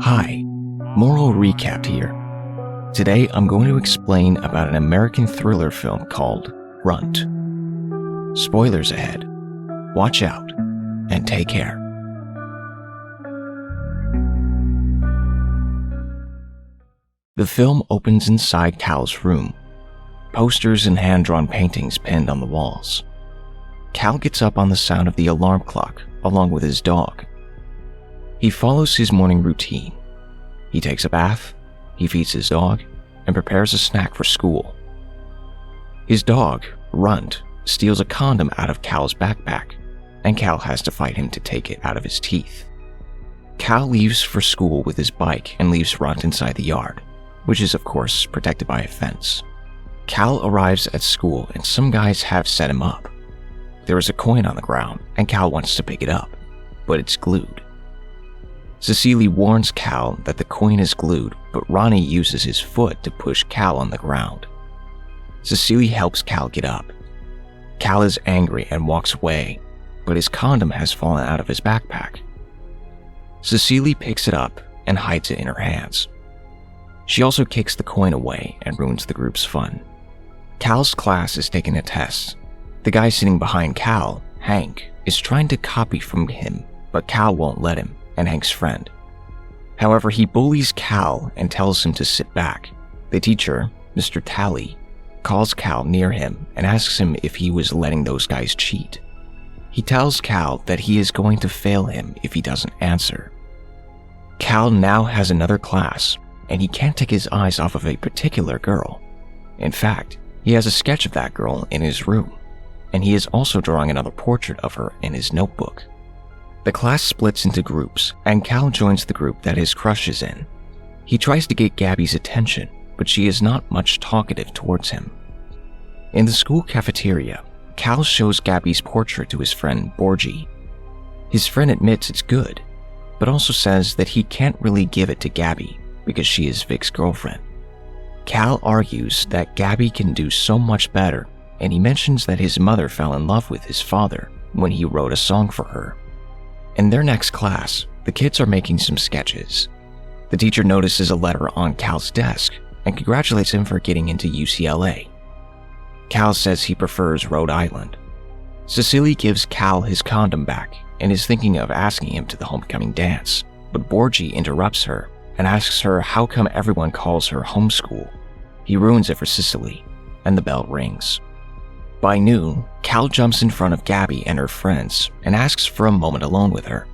Hi, moral recap here. Today I'm going to explain about an American thriller film called RUNT. Spoilers ahead. Watch out and take care. The film opens inside Cal's room. Posters and hand-drawn paintings pinned on the walls. Cal gets up on the sound of the alarm clock along with his dog. He follows his morning routine. He takes a bath, he feeds his dog, and prepares a snack for school. His dog, RUNT, steals a condom out of Cal's backpack, and Cal has to fight him to take it out of his teeth. Cal leaves for school with his bike and leaves RUNT inside the yard, which is of course protected by a fence. Cal arrives at school and some guys have set him up. There is a coin on the ground and Cal wants to pick it up, but it's glued. Cecily warns Cal that the coin is glued, but Ronnie uses his foot to push Cal on the ground. Cecily helps Cal get up. Cal is angry and walks away, but his condom has fallen out of his backpack. Cecily picks it up and hides it in her hands. She also kicks the coin away and ruins the group's fun. Cal's class is taking a test. The guy sitting behind Cal, Hank, is trying to copy from him, but Cal won't let him, and Hank's friend. However, he bullies Cal and tells him to sit back. The teacher, Mr. Talley, calls Cal near him and asks him if he was letting those guys cheat. He tells Cal that he is going to fail him if he doesn't answer. Cal now has another class, and he can't take his eyes off of a particular girl. In fact, he has a sketch of that girl in his room, and he is also drawing another portrait of her in his notebook. The class splits into groups, and Cal joins the group that his crush is in. He tries to get Gabby's attention, but she is not much talkative towards him. In the school cafeteria, Cal shows Gabby's portrait to his friend BuIIied. His friend admits it's good, but also says that he can't really give it to Gabby because she is Vic's girlfriend. Cal argues that Gabby can do so much better, and he mentions that his mother fell in love with his father when he wrote a song for her. In their next class, the kids are making some sketches. The teacher notices a letter on Cal's desk and congratulates him for getting into UCLA. Cal says he prefers Rhode Island. Cecily gives Cal his condom back and is thinking of asking him to the homecoming dance, but BuIIied interrupts her and asks her how come everyone calls her homeschool. He ruins it for Cecily, and the bell rings. By noon, Cal jumps in front of Gabby and her friends and asks for a moment alone with her.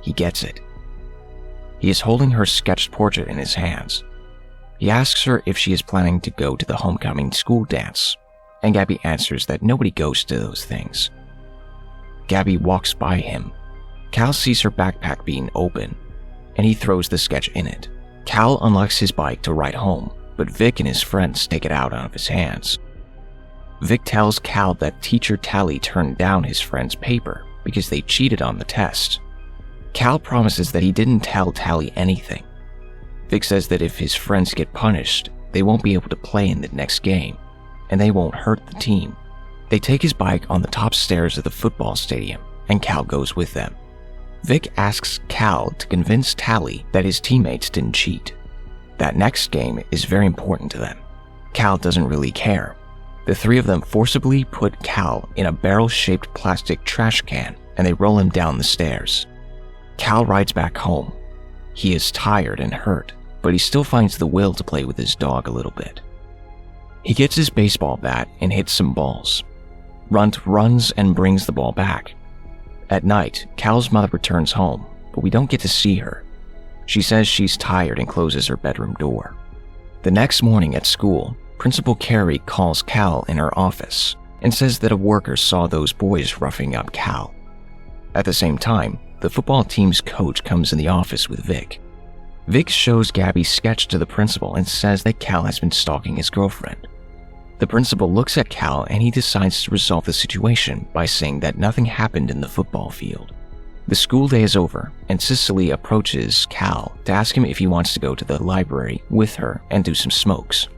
He gets it. He is holding her sketched portrait in his hands. He asks her if she is planning to go to the homecoming school dance, and Gabby answers that nobody goes to those things. Gabby walks by him. Cal sees her backpack being open, and he throws the sketch in it. Cal unlocks his bike to ride home, but Vic and his friends take it out of his hands. Vic tells Cal that teacher Talley turned down his friend's paper because they cheated on the test. Cal promises that he didn't tell Talley anything. Vic says that if his friends get punished, they won't be able to play in the next game, and they won't hurt the team. They take his bike on the top stairs of the football stadium, and Cal goes with them. Vic asks Cal to convince Talley that his teammates didn't cheat. That next game is very important to them. Cal doesn't really care. The three of them forcibly put Cal in a barrel-shaped plastic trash can and they roll him down the stairs. Cal rides back home. He is tired and hurt, but he still finds the will to play with his dog a little bit. He gets his baseball bat and hits some balls. RUNT runs and brings the ball back. At night, Cal's mother returns home, but we don't get to see her. She says she's tired and closes her bedroom door. The next morning at school, Principal Carey calls Cal in her office and says that a worker saw those boys roughing up Cal. At the same time, the football team's coach comes in the office with Vic. Vic shows Gabby's sketch to the principal and says that Cal has been stalking his girlfriend. The principal looks at Cal and he decides to resolve the situation by saying that nothing happened in the football field. The school day is over and Cecily approaches Cal to ask him if he wants to go to the library with her and do some smokes.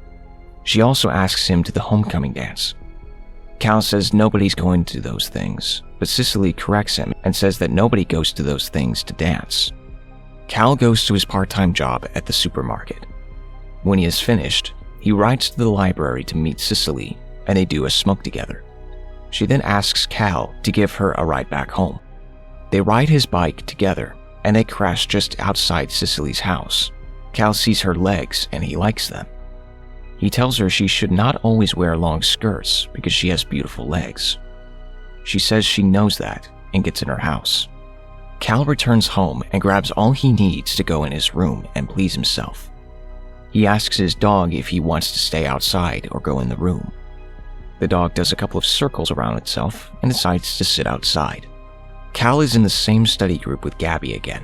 She also asks him to the homecoming dance. Cal says nobody's going to those things, but Cecily corrects him and says that nobody goes to those things to dance. Cal goes to his part-time job at the supermarket. When he is finished, he rides to the library to meet Cicely, and they do a smoke together. She then asks Cal to give her a ride back home. They ride his bike together, and they crash just outside Cicely's house. Cal sees her legs and he likes them. He tells her she should not always wear long skirts because she has beautiful legs. She says she knows that and gets in her house. Cal returns home and grabs all he needs to go in his room and please himself. He asks his dog if he wants to stay outside or go in the room. The dog does a couple of circles around itself and decides to sit outside. Cal is in the same study group with Gabby again.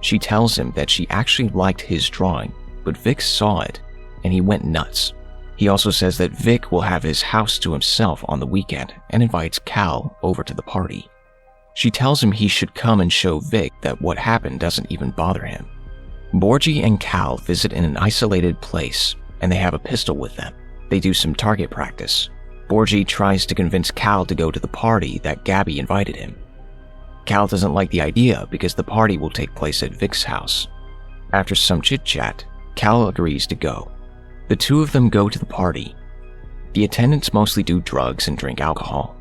She tells him that she actually liked his drawing, but Vic saw it and he went nuts. He also says that Vic will have his house to himself on the weekend and invites Cal over to the party. She tells him he should come and show Vic that what happened doesn't even bother him. BuIIied and Cal visit in an isolated place and they have a pistol with them. They do some target practice. BuIIied tries to convince Cal to go to the party that Gabby invited him. Cal doesn't like the idea because the party will take place at Vic's house. After some chit-chat, Cal agrees to go. The two of them go to the party. The attendants mostly do drugs and drink alcohol.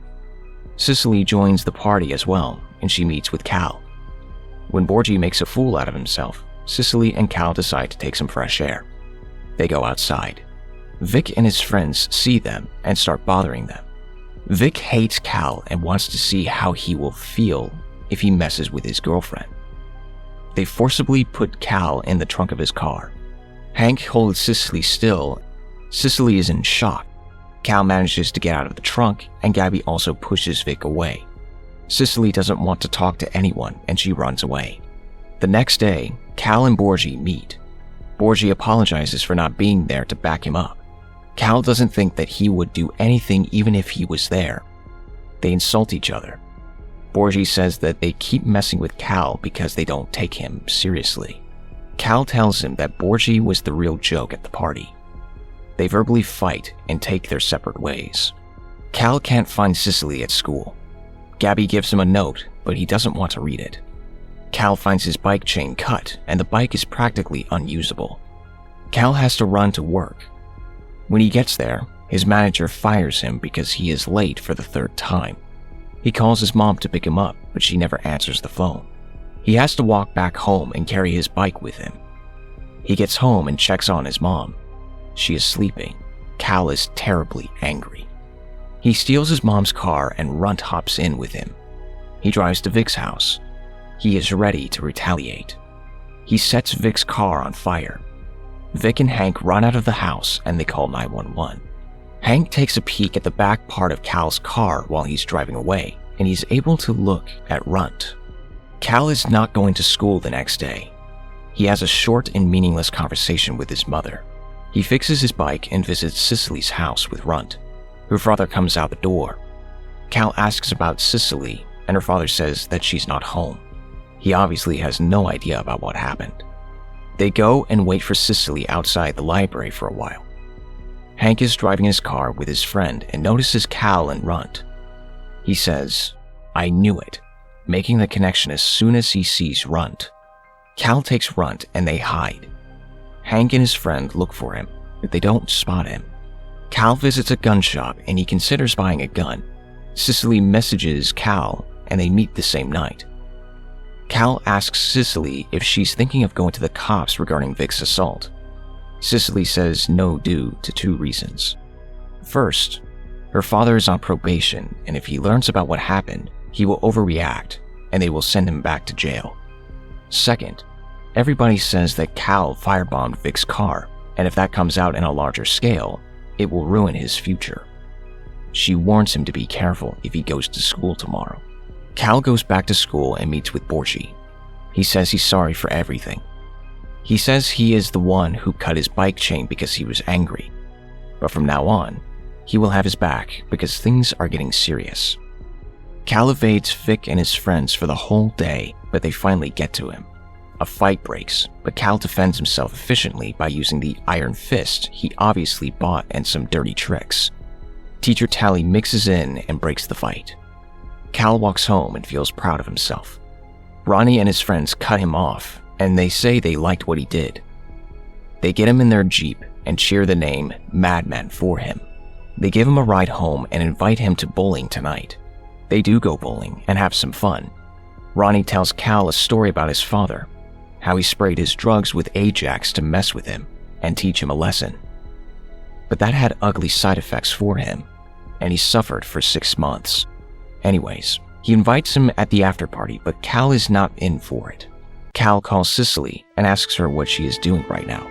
Cicely joins the party as well, and she meets with Cal. When BuIIied makes a fool out of himself, Cicely and Cal decide to take some fresh air. They go outside. Vic and his friends see them and start bothering them. Vic hates Cal and wants to see how he will feel if he messes with his girlfriend. They forcibly put Cal in the trunk of his car. Hank holds Cicely still. Cicely is in shock. Cal manages to get out of the trunk, and Gabby also pushes Vic away. Cicely doesn't want to talk to anyone, and she runs away. The next day, Cal and BuIIied meet. BuIIied apologizes for not being there to back him up. Cal doesn't think that he would do anything even if he was there. They insult each other. BuIIied says that they keep messing with Cal because they don't take him seriously. Cal tells him that BuIIied was the real joke at the party. They verbally fight and take their separate ways. Cal can't find Cicely at school. Gabby gives him a note, but he doesn't want to read it. Cal finds his bike chain cut, and the bike is practically unusable. Cal has to run to work. When he gets there, his manager fires him because he is late for the third time. He calls his mom to pick him up, but she never answers the phone. He has to walk back home and carry his bike with him. He gets home and checks on his mom. She is sleeping. Cal is terribly angry. He steals his mom's car and RUNT hops in with him. He drives to Vic's house. He is ready to retaliate. He sets Vic's car on fire. Vic and Hank run out of the house and they call 911. Hank takes a peek at the back part of Cal's car while he's driving away, and he's able to look at RUNT. Cal is not going to school the next day. He has a short and meaningless conversation with his mother. He fixes his bike and visits Cicely's house with RUNT. Her father comes out the door. Cal asks about Cicely, and her father says that she's not home. He obviously has no idea about what happened. They go and wait for Cicely outside the library for a while. Hank is driving his car with his friend and notices Cal and RUNT. He says, "I knew it," making the connection as soon as he sees RUNT. Cal takes RUNT and they hide. Hank and his friend look for him, but they don't spot him. Cal visits a gun shop and he considers buying a gun. Cicely messages Cal and they meet the same night. Cal asks Cicely if she's thinking of going to the cops regarding Vic's assault. Cicely says no due to two reasons. First, her father is on probation, and if he learns about what happened, he will overreact and they will send him back to jail. Second, everybody says that Cal firebombed Vic's car, and if that comes out in a larger scale, it will ruin his future. She warns him to be careful if he goes to school tomorrow. Cal goes back to school and meets with BuIIied. He says he's sorry for everything. He says he is the one who cut his bike chain because he was angry. But from now on, he will have his back because things are getting serious. Cal evades Vic and his friends for the whole day, but they finally get to him. A fight breaks, but Cal defends himself efficiently by using the iron fist he obviously bought and some dirty tricks. Teacher Tally mixes in and breaks the fight. Cal walks home and feels proud of himself. Ronnie and his friends cut him off, and they say they liked what he did. They get him in their Jeep and cheer the name Madman for him. They give him a ride home and invite him to bowling tonight. They do go bowling and have some fun. Ronnie tells Cal a story about his father, how he sprayed his drugs with Ajax to mess with him and teach him a lesson. But that had ugly side effects for him, and he suffered for 6 months. Anyways, he invites him at the after party, but Cal is not in for it. Cal calls Cicely and asks her what she is doing right now.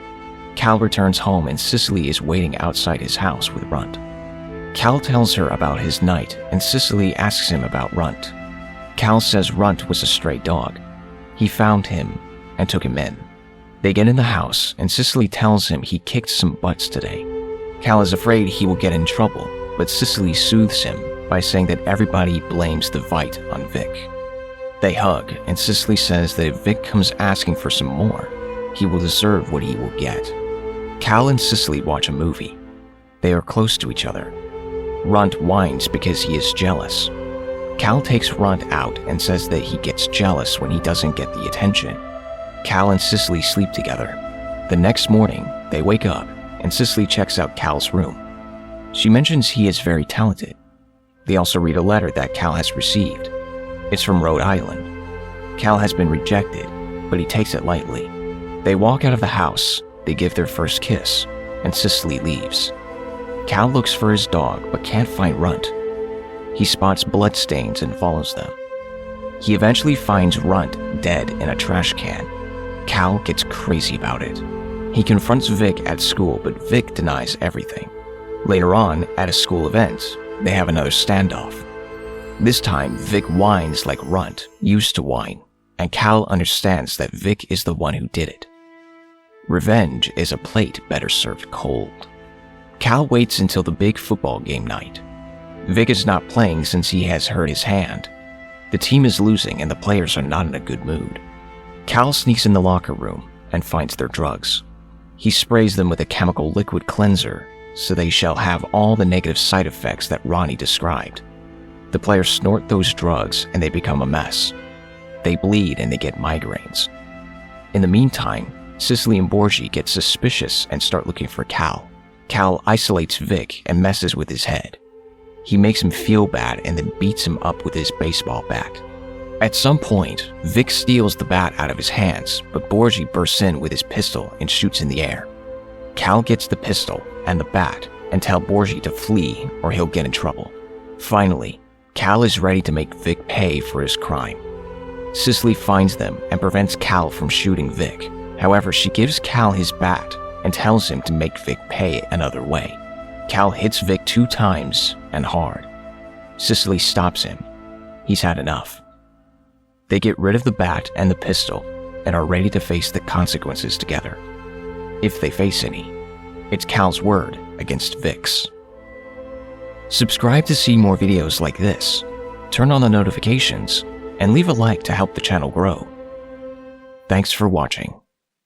Cal returns home and Cicely is waiting outside his house with Runt. Cal tells her about his night and Cicely asks him about Runt. Cal says Runt was a stray dog. He found him and took him in. They get in the house and Cicely tells him he kicked some butts today. Cal is afraid he will get in trouble, but Cicely soothes him by saying that everybody blames the fight on Vic. They hug, and Cicely says that if Vic comes asking for some more, he will deserve what he will get. Cal and Cicely watch a movie. They are close to each other. Runt whines because he is jealous. Cal takes Runt out and says that he gets jealous when he doesn't get the attention. Cal and Cicely sleep together. The next morning, they wake up, and Cicely checks out Cal's room. She mentions he is very talented. They also read a letter that Cal has received. It's from Rhode Island. Cal has been rejected, but he takes it lightly. They walk out of the house, they give their first kiss, and Cicely leaves. Cal looks for his dog but can't find Runt. He spots bloodstains and follows them. He eventually finds Runt dead in a trash can. Cal gets crazy about it. He confronts Vic at school, but Vic denies everything. Later on, at a school event, they have another standoff. This time, Vic whines like Runt used to whine, and Cal understands that Vic is the one who did it. Revenge is a plate better served cold. Cal waits until the big football game night. Vic is not playing since he has hurt his hand. The team is losing and the players are not in a good mood. Cal sneaks in the locker room and finds their drugs. He sprays them with a chemical liquid cleanser so they shall have all the negative side effects that Ronnie described. The players snort those drugs and they become a mess. They bleed and they get migraines. In the meantime, Cicely and BuIIied get suspicious and start looking for Cal. Cal isolates Vic and messes with his head. He makes him feel bad and then beats him up with his baseball bat. At some point, Vic steals the bat out of his hands, but BuIIied bursts in with his pistol and shoots in the air. Cal gets the pistol and the bat and tells BuIIied to flee or he'll get in trouble. Finally, Cal is ready to make Vic pay for his crime. Cicely finds them and prevents Cal from shooting Vic. However, she gives Cal his bat and tells him to make Vic pay another way. Cal hits Vic 2 times and hard. Cicely stops him. He's had enough. They get rid of the bat and the pistol and are ready to face the consequences together. If they face any, it's Cal's word against Vic's. Subscribe to see more videos like this, turn on the notifications, and leave a like to help the channel grow. Thanks for watching.